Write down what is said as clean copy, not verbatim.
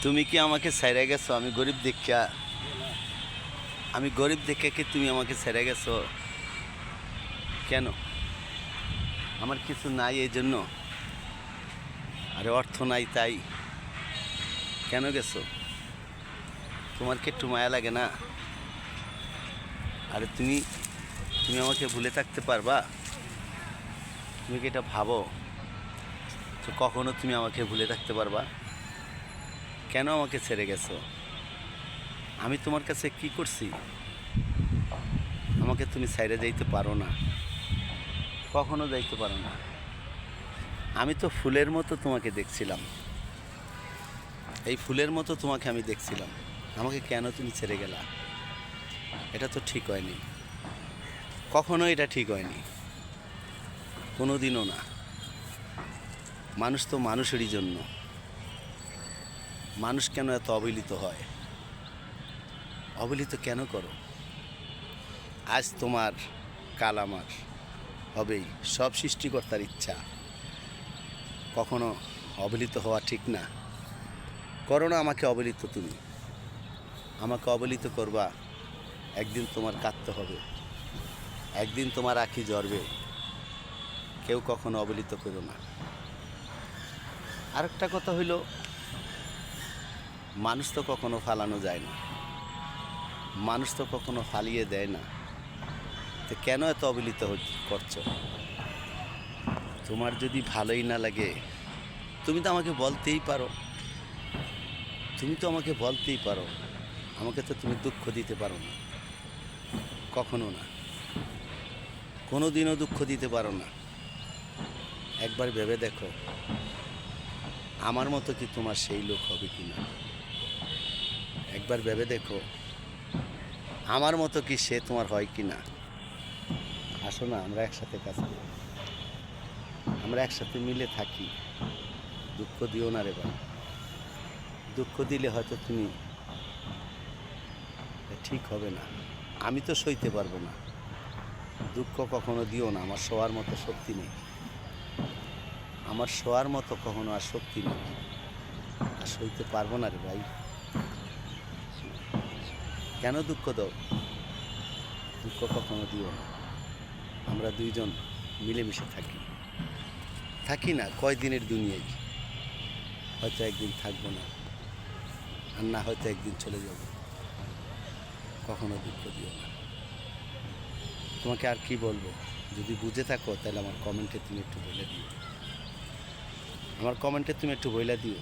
তুমি কি আমাকে ছেড়ে গেছো? আমি গরিব দেখে কি তুমি আমাকে ছেড়ে গেছো? কেন? আমার কিছু নাই এই জন্য? আরে অর্থ নাই তাই কেন গেছো? তোমার কি একটু মায়া লাগে না? আরে তুমি তুমি আমাকে ভুলে থাকতে পারবা? তুমি কি এটা ভাবো তো কখনো তুমি আমাকে ভুলে থাকতে পারবা? কেন আমাকে ছেড়ে গেছো? আমি তোমার কাছে কি করছি? আমাকে তুমি ছেড়ে যাইতে পারো না, কখনো যাইতে পারো না। আমি তো ফুলের মতো তোমাকে দেখছিলাম, এই ফুলের মতো তোমাকে আমি দেখছিলাম। আমাকে কেন তুমি ছেড়ে গেলা? এটা তো ঠিক হয়নি, কখনো এটা ঠিক হয়নি, কোনো দিনও না। মানুষ তো মানুষেরই জন্য। মানুষ কেন এত অবহেলিত হয়? অবহেলিত কেন করো? আজ তোমার, কাল আমার হবেই, সব সৃষ্টিকর্তার ইচ্ছা। কখনো অবহেলিত হওয়া ঠিক না। করো না আমাকে অবহেলিত তুমি। আমাকে অবহেলিত করবা, একদিন তোমার কাঁদতে হবে, একদিন তোমার আঁখি ঝরবে। কেউ কখনো অবহেলিত করো না। আরেকটা কথা হইল, মানুষ তো কখনো ফালানো যায় না, মানুষ তো কখনো ফালিয়ে দেয় না। তো কেন এত অবহেলিত করছো? তোমার যদি ভালোই না লাগে তুমি তো আমাকে বলতেই পারো, তুমি তো আমাকে বলতেই পারো। আমাকে তো তুমি দুঃখ দিতে পারো না, কখনো না, কোনো দিনও দুঃখ দিতে পারো না। একবার ভেবে দেখো, আমার মতো কি তোমার সেই লোক হবে কি না? একবার ভেবে দেখো, আমার মতো কি সে তোমার হয় কি না? আসো না, আমরা একসাথে কাজ করি, আমরা একসাথে মিলে থাকি। দুঃখ দিও না রে ভাই। দুঃখ দিলে হয়তো তুমি, ঠিক হবে না। আমি তো সইতে পারবো না। দুঃখ কখনো দিও না, আমার শোয়ার মতো শক্তি নেই, আমার শোয়ার মতো কখনো আর শক্তি নেই, আর সইতে পারবো না রে ভাই। কেন দুঃখ দাও? দুঃখ কখনো দিও না। আমরা দুইজন মিলেমিশে থাকি, থাকি না কয়দিনের দুনিয়ায়, হয়তো একদিন থাকবো না, আর না হয়তো একদিন চলে যাব। কখনো দুঃখ দিও না। তোমাকে আর কি বলবো? যদি বুঝে থাকো তাহলে আমার কমেন্টে তুমি একটু বলে দিও, আমার কমেন্টে তুমি একটু বলে দিও।